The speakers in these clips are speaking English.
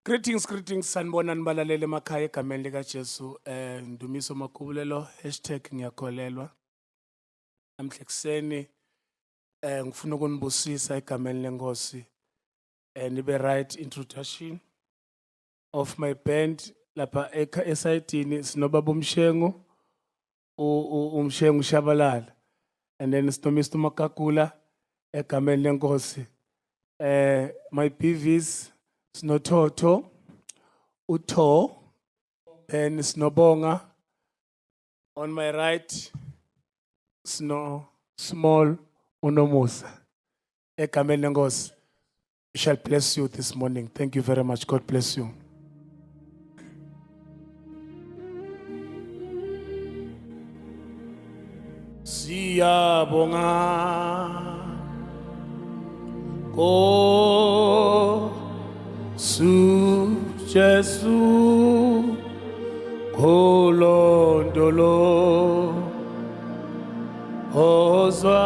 Greetings, sanibonani balalele emakhaya egameni likaJesu. Ndumiso Makubulelo #ngiyakholelwa. Namhla kuseni ngifuna ukunibusisa egameni lenkosi. Nibe right introduction of my band lapha esayidini sinobaba uMshengu, uMshengu Shabalala. And then sinomr Makagula egameni lenkosi. My BVs Sinothotho, Utho, and Snobonga. On my right, Sno Small Unomusa. Egameni lenkosi. We shall bless you this morning. Thank you very much. God bless you. Siyabonga. Su Jesu kolondolo ozwa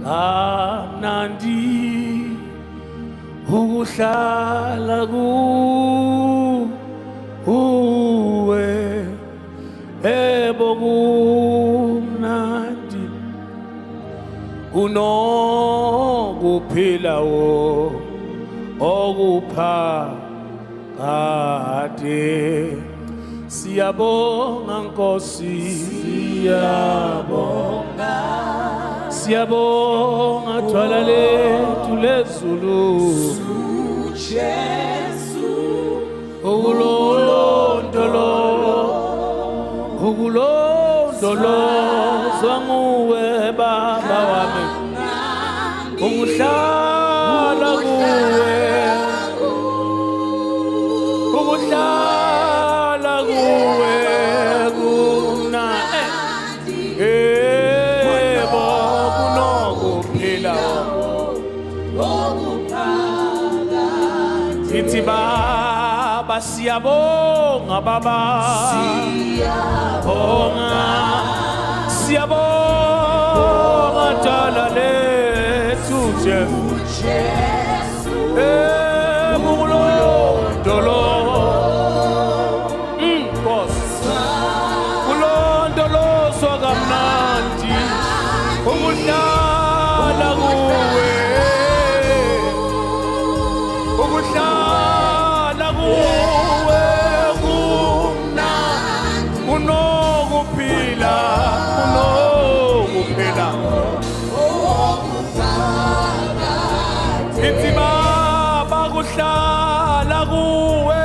amnandi uhlala kuwe ebomnandi unokuphila okuphakade. Siyabonga Nkosi, siyabonga thwala lethu lezulu Jesu ukulondolozwa nguwe Baba wami, ukuhlala kuwe, ukuhlala kuwe kuna yebo kunokuphila ithi Baba siyabonga Baba, siyabonga thwala lethu Jesu kulondolozwa kamnandi ukuhlala kuwe, ukuhlala kuwe kumnandi unokuphila ithi Baba kuhlala kuwe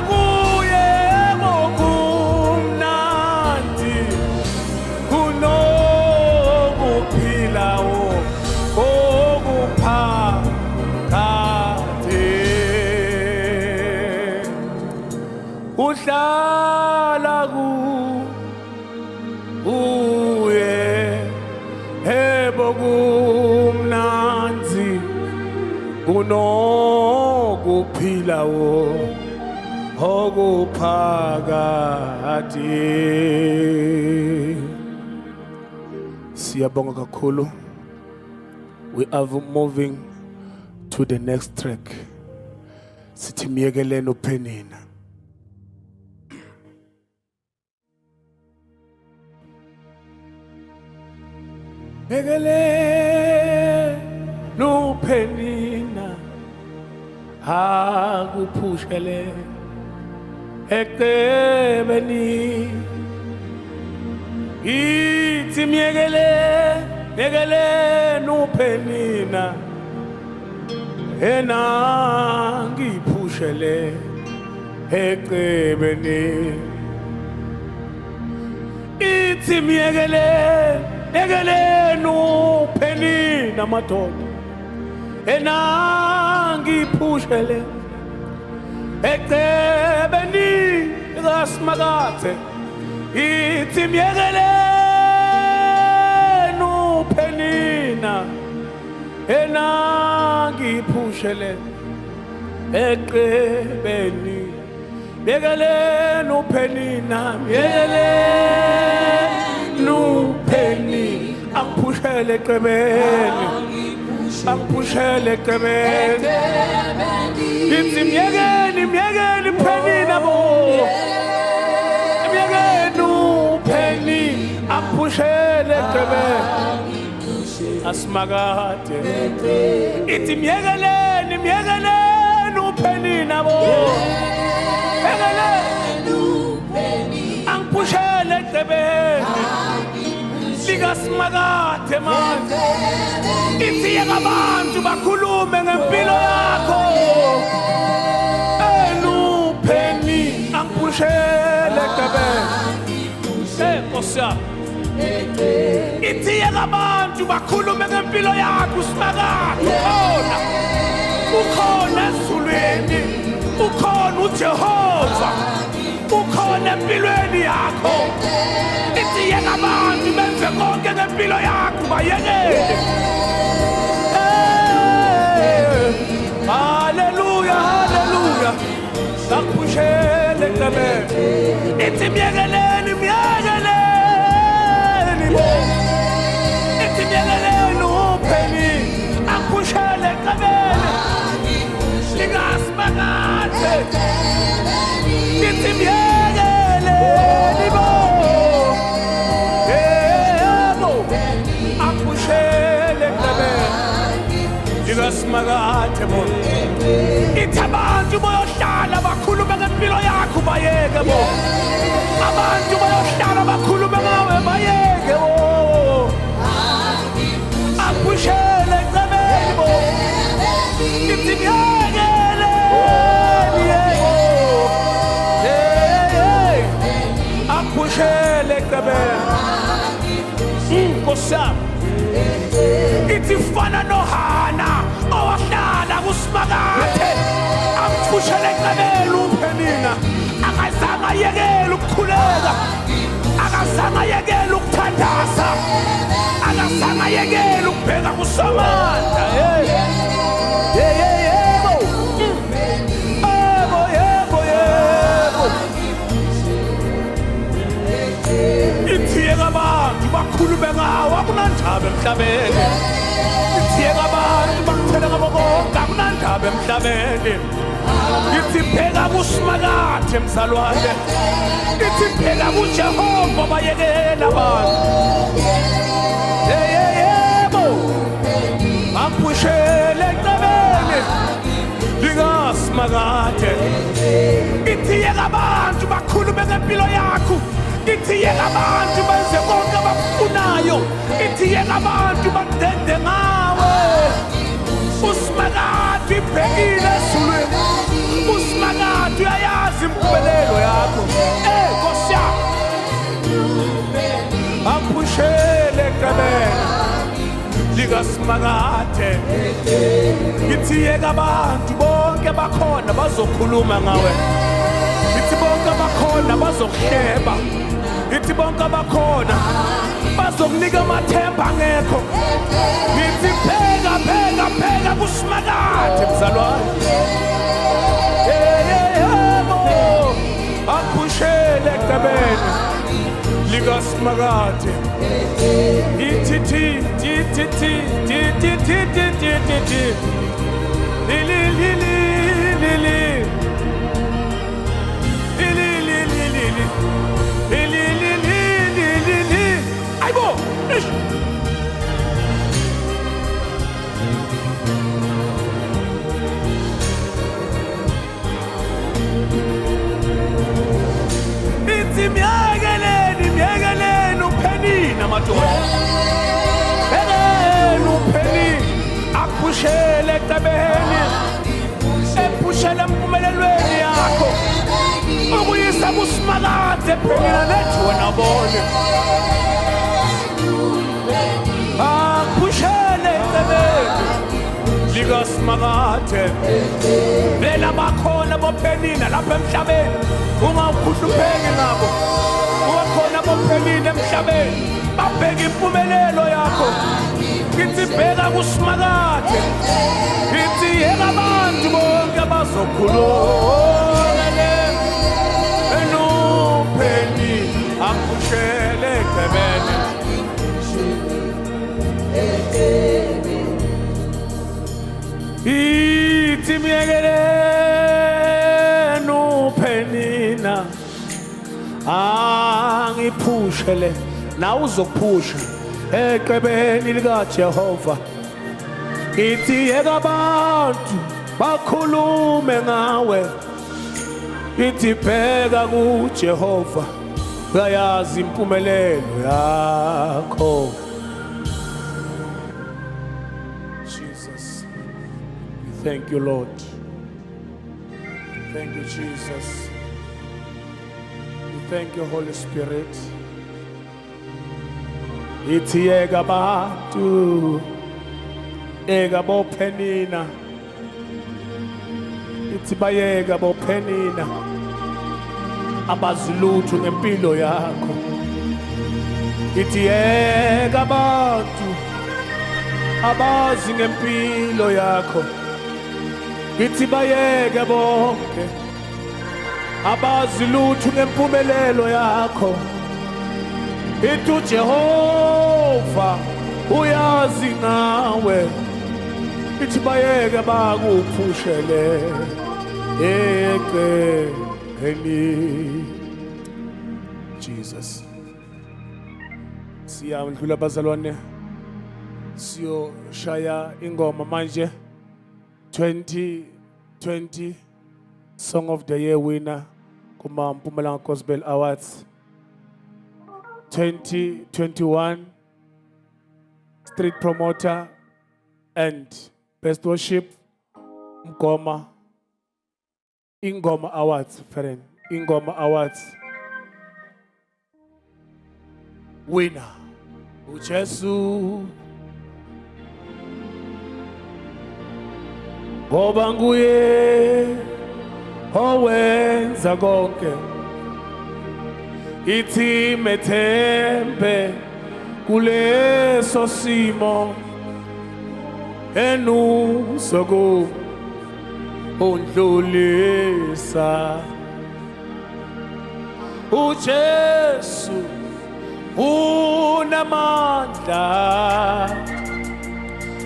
kuye kumnandi kunokuphila okuphakade. Uhlala kuye kumnandi kunokuphila okuphakade. Siyabonga kakhulu. We are moving to the next track. Sithi miyekeleni uPenina. Miyekeleni uPenina akuphushele eqebeni. Ithi miyekeleni uPenina ena ngiphushele eqebeni. Ithi miyekeleni uPenina madoda ena ngiphushele eqebeni kaSimakade. Ithi miyekeleni uPenina ena ngiphushele eqebeni. Miyekeleni uPenina, miyekeleni uPenina angiphushele eqebeni, angiphushele eqebeni. Ithi miyekeni uPenina bo, miyekeni uPenina angiphushele eqebeni. Asimakade. Ithi miyekeleni uPenina bo, miyekeleni uPenina angiphushele eqebeni likaSimakade manje. Ithi yeka abantu bakhulume ngempilo yakho. uPenina angiphushele eqebeni. Nkosi yami. Ithi yeka abantu bakhulume ngempilo yakho uSimakade. Ukhona ezulwini, ukhona uJehova, ukhona empilweni yakho. Ithi yeka abantu benze konke ngempilo yakho bayekele. Hallelujah, hallelujah. Angiphushele eqebeni. Ithi miyekeleni bo. Ithi miyekeleni uPenina angiphushele eqebeni likaSimakade. Ithi miyekeleni bo, yebo angiphushele eqebeni likaSimakade bo. Ithi abantu boyohlala bakhulume ngempilo yakho bayeke bo. Abantu boyohlala bakhulume ngawe bayeke bo. Angiphushele eqebeni bo. Ithi miyekeleni yebo, angiphushele eqebeni. Nkosi yami. Ithi fana noHana owahlala kuSimakade angiphushele eqebeni uPenina. Akazange ayekele ukukhuleka, akazange ayekele ukuthandaza, akazange ayekele ukubheka kuSomandla. Yebo. Ithi yeka abantu bakhulume ngawe akunandaba emhlabeni. Ithi yeka abantu bakuthele ngabo konke akunandaba emhlabeni. Ithi phela kuSimakade mzalwane. Ithi phela kuJehova bayekela abantu. Yebo. Angiphushele eqebeni likaSimakade. Ithi yeka abantu bakhulume ngempilo yakho. Ithi yeka abantu benze konke abakufunayo. Ithi yeka abantu bakudende ngawe. uSimakade ibhekile ezulwini. uSimakade uyayazi likaSimakade. Ngithi yeka abantu bonke bakhona bazokhuluma ngawe. Ngithi bonke bakhona bazokuhleba. Ngithi bonke bakhona bazokunika amathemba angekho. Ngithi pheka kuSimakade mzalwane. Akhushele ekubeni likaSimakade. Ithi Aibo! Ithi miyekeleni uPenina madoda. UPenina akhushele ekubeni. Ephushele empumelelweni yakho. Ukuyisa kuSimakade Penina lethu wena bone. Akhushele ekubeni likaSimakade. Vela bakhona boPenina lapha emhlabeni. Ungakhuhlupheki nabo. Ukhona boPenina emhlabeni. Babheka impumelelo yakho. Ngithi bheka kuSimakade. Ngithi yeka abantu bonke bazokhuluma. uPenina akhushele ekubeni. Ithi miyekeleni uPenina. Angiphushele nawe uzokuphusha ekubeni likaJehova. Ithi yeka abantu bakhulume ngawe. Ithi bheka kuJehova uyayazi impumelelo yakho. Jesus, we thank you, Lord. Thank you, Jesus. We thank you, Holy Spirit. Ithi yeka abantu eka boPenina. Ithi bayeka boPenina abazilutho ngempilo yakho. Ithi yeka abantu abazi ngempilo yakho. Ithi bayeke bonke abazilutho ngempumelelo yakho. Ithi uJehova uyazi ngawe. Ithi bayeke bakuphushele ekubeni. Jesus. Siyadlula bazalwane. Siyoshaya ingoma manje. 2020 Song of the Year winner kuma Mpumalanga Gospel Awards. 2021 Street Promoter and Best Worship Ingoma Awards, friend. Ingoma Awards winner uJesu. Ngoba nguye owenza konke. Ithi methembe kuleso simo enusoku undlulisa. uJesu unamandla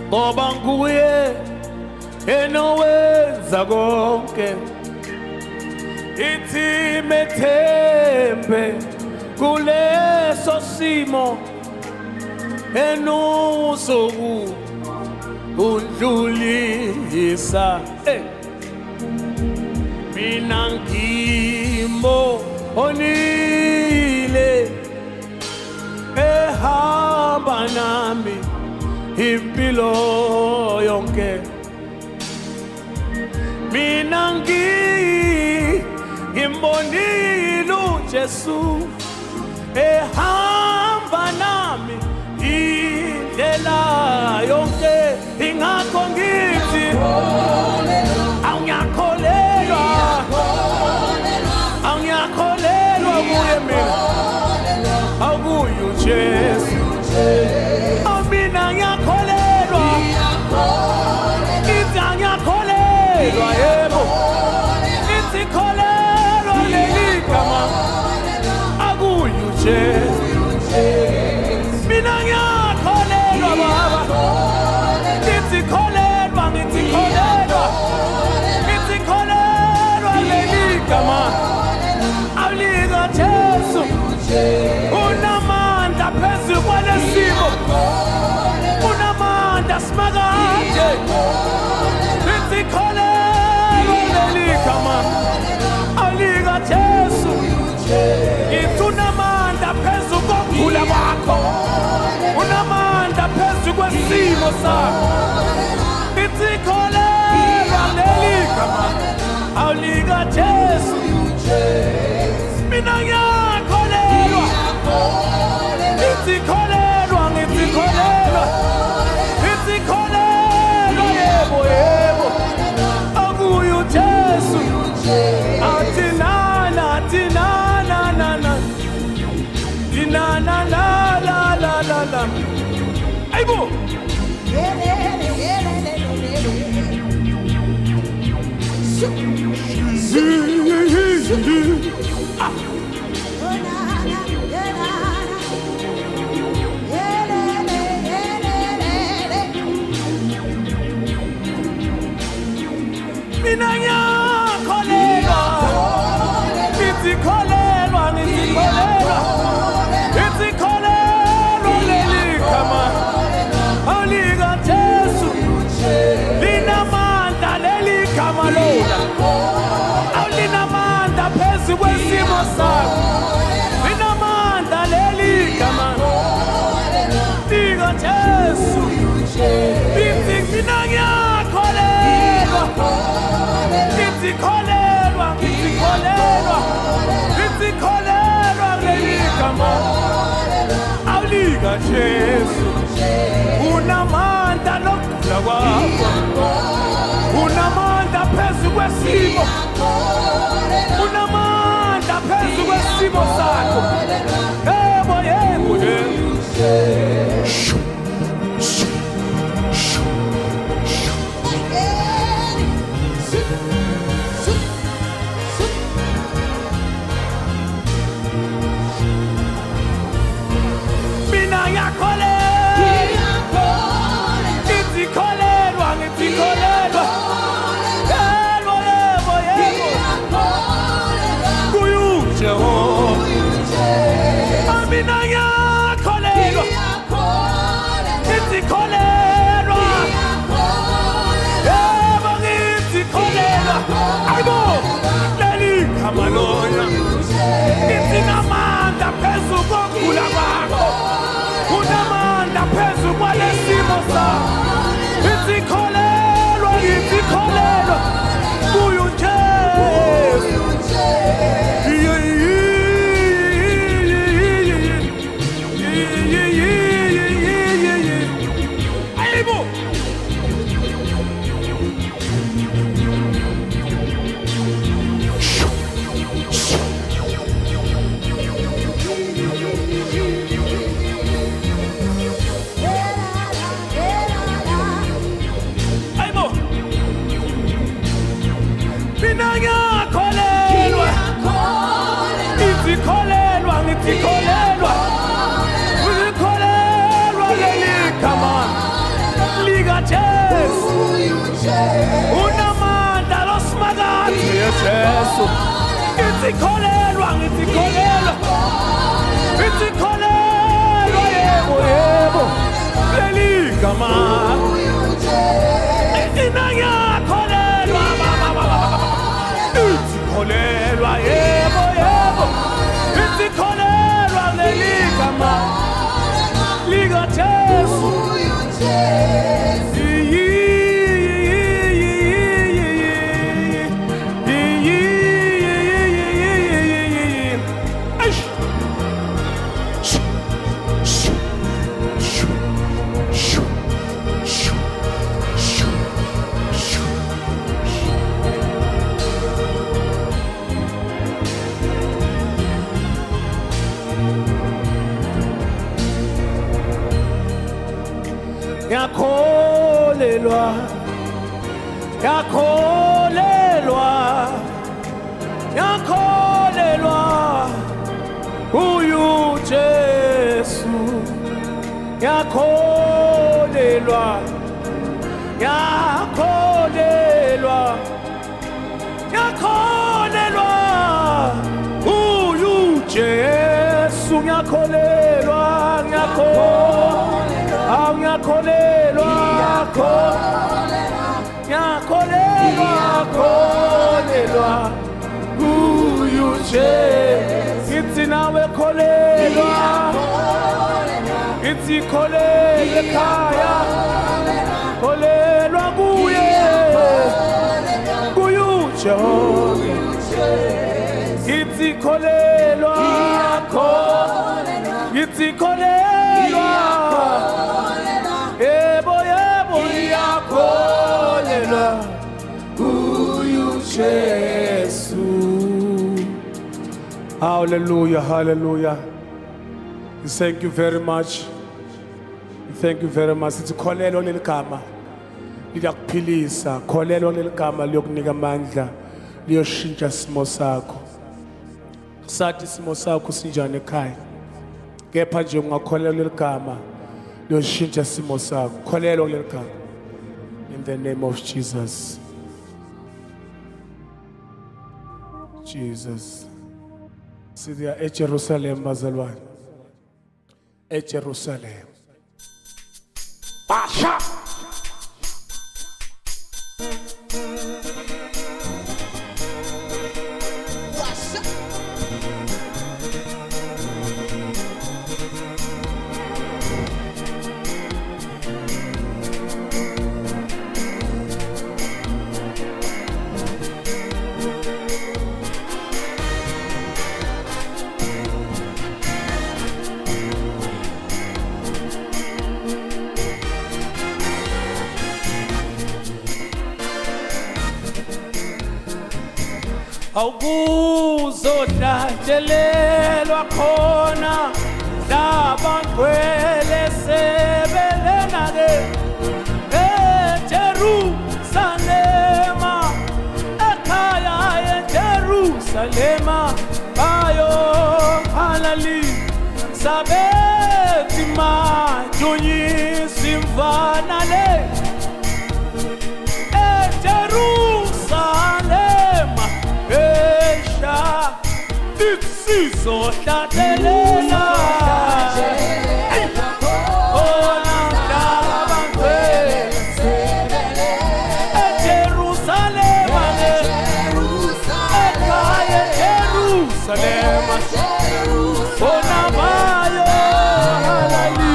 ngoba nguye enowenza konke. Ithi methembe kuleso simo enusoku undlulisa. Mina ngimbonile ehamba nami impilo yonke. Mina ngimbonile uJesu ehamba nami indlela ngiyakholela yonke ingakho ngithi awungiyakholelwa awungiyakholelwa kuye mina awukuye uJesu mina ngiyakholelwa ithi angiyakholelwa yebo ithi kholelwa leli gama akuye uJesu mina ngiyakholelwa baba ithi kholelwa ngithi kholelwa ithi kholelwa leli gama awulika Jesu unamandla phezu kwalesimo unamandla simakade ithi kholelwa leli gama awulika Jesu ithi unamandla phezu kokugula kwakho unamandla phezu kwesimo sakho ithi kholelwa leli gama awulika Jesu mina ngiyakholelwa ithi kholelwa ngithi kholelwa ithi kholelwa yebo yebo akuye uJesu athi nana ayibo mina ngiyakholelwa ithi kholelwa ngithi kholelwa ithi kholelwa leli gama awulika Jesu linamandla leli gama lona awulinamandla phezu kwesimo sakho linamandla leli gama lika Jesu ithi mina ngiyakholelwa ithi kholelwa ithi kholelwa ithi kholelwa leli gama awulika Jesu unamandla lokugula kwakho unamandla phezu kwesimo unamandla phezu kwesimo sakho yebo yebo mina ngiyakholelwa ithi kholelwa ngithi kholelwa yebo yebo yebo kuye uJehova mina ngiyakholelwa ithi kholelwa yebo ngithi kholelwa ayibo leli gama lona ithi namandla phezu kokugula kwakho unamandla phezu kwalesimo sakho ithi kholelwa ithi kholelwa kuye uJesu ayibo mina ngiyakholelwa ithi kholelwa ngithi kholelwa ithi kholelwa leli gama lika Jesu unamandla losimakade Jesu ithi kholelwa ngithi kholelwa ithi kholelwa yebo yebo leli gama mina ngiyakholelwa ithi kholelwa yebo yebo ithi kholelwa leli gama lika Jesu yakholelwa kuyu Jesu yakholelwa kuyu Jesu ngiyakholelwa kuyu Jesu ithi nawe kholelwa ithi kholelwa ekhaya kholelwa kuye kuyu Jesu ithi kholelwa ithi kholelwa yebo iyakholelwa kuyu Jesu. Hallelujah, hallelujah. Thank you very much. Thank you very much. Sithi kholelo leligama liyakuphilisa, kholelo leligama liyokunika amandla, liyoshintsha isimo sakho. Sathi isimo sakho sinjani ekhaya, kepha nje ungakholelo leligama liyoshintsha isimo sakho. Kholelo leligama. In the name of Jesus. Jesus. Siya eJerusalem bazalwane. eJerusalem. Basha. Awubuzodatshelelwa khona labangcwele sebelena-ke eJerusalema ekhaya eJerusalema bayohalalisa bethi majunyisi mfana le eJerusalema esha sizohlatelela ona labangcwele eJerusalema ekhaya eJerusalema ona bayo halali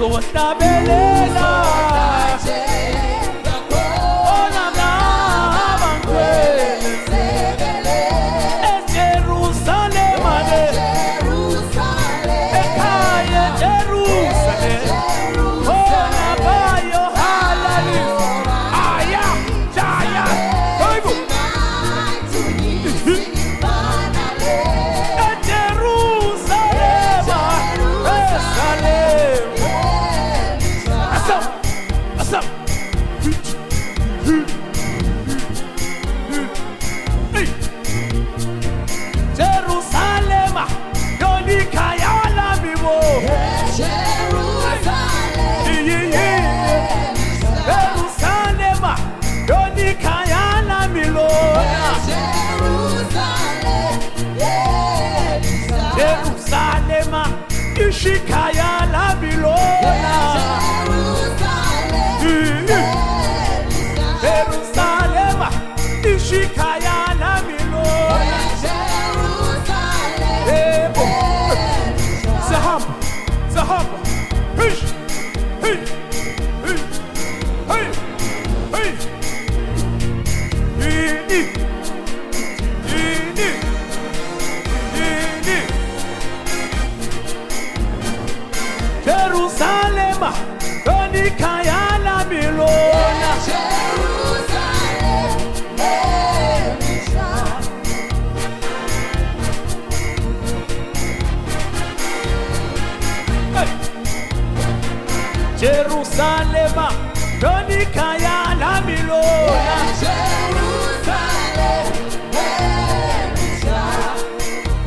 sizohlabelela ona labangcwele eJerusalema ekhaya eJerusalema ona bayo halali aya jaya hoybo Ishikaya la bilona Jerusalem Ishikaya la bilona Jerusalem Zahamba hey hey hey hey hey Jerusalema Donikaya Lamilona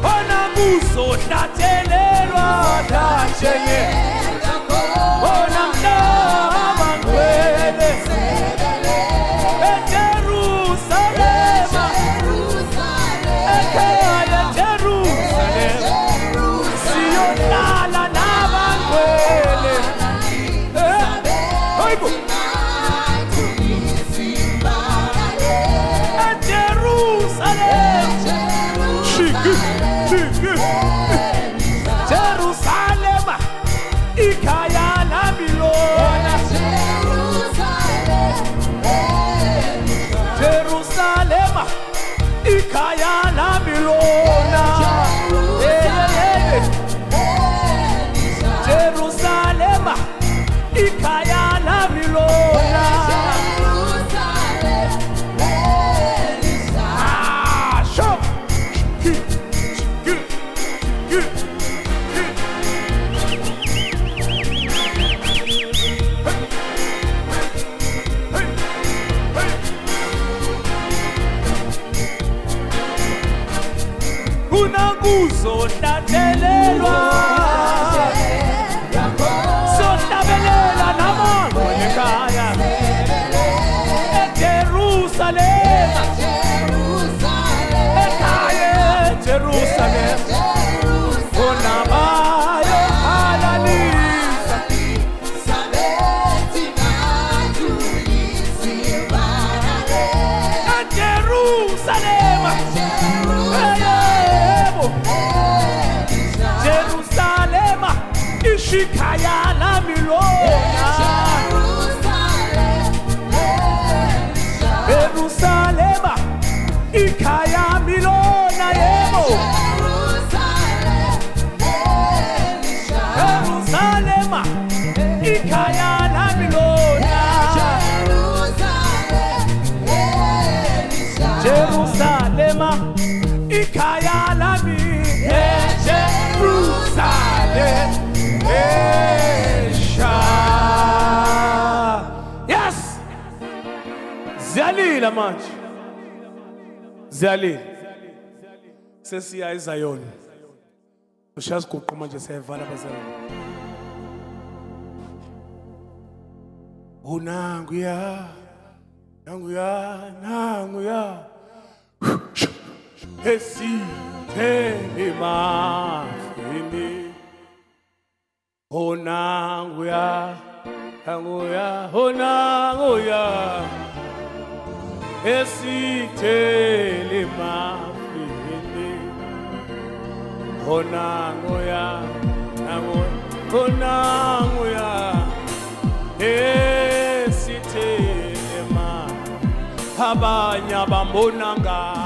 Ona buso Natelelwa Tacheye Ona mnama ngwele Jerusalema Ekaya Jerusalema Siyonala nabangwele Jerusalem, Ikaya Lamilona. Jerusalem, Ikaya Lamilona. Jerusalem, Ikaya Lamilona. Unaguzo Natelelwa Sotabelela Namango Ekaya Jerusalem Ekaya Jerusalem Onabaye Alalisa Jerusalem Jerusalem, Ishikaya Lamilona. Jerusalem, Ikaya Milona Yemo. Jerusalem, Ikaya Lamilona. Jerusalem, Ikaya Lamilona. Jerusalem, Esha. Yes. Ziyalila manje. Ziyalila. Sesiya eZion. Ushazi kuqhuma manje sevala bazalwane. Unanguya. Nanguya, nanguya. Esithemafini Onanguya Anguya Onanguya Esithemafini Onanguya Onanguya Esithemafini Abanya bambonanga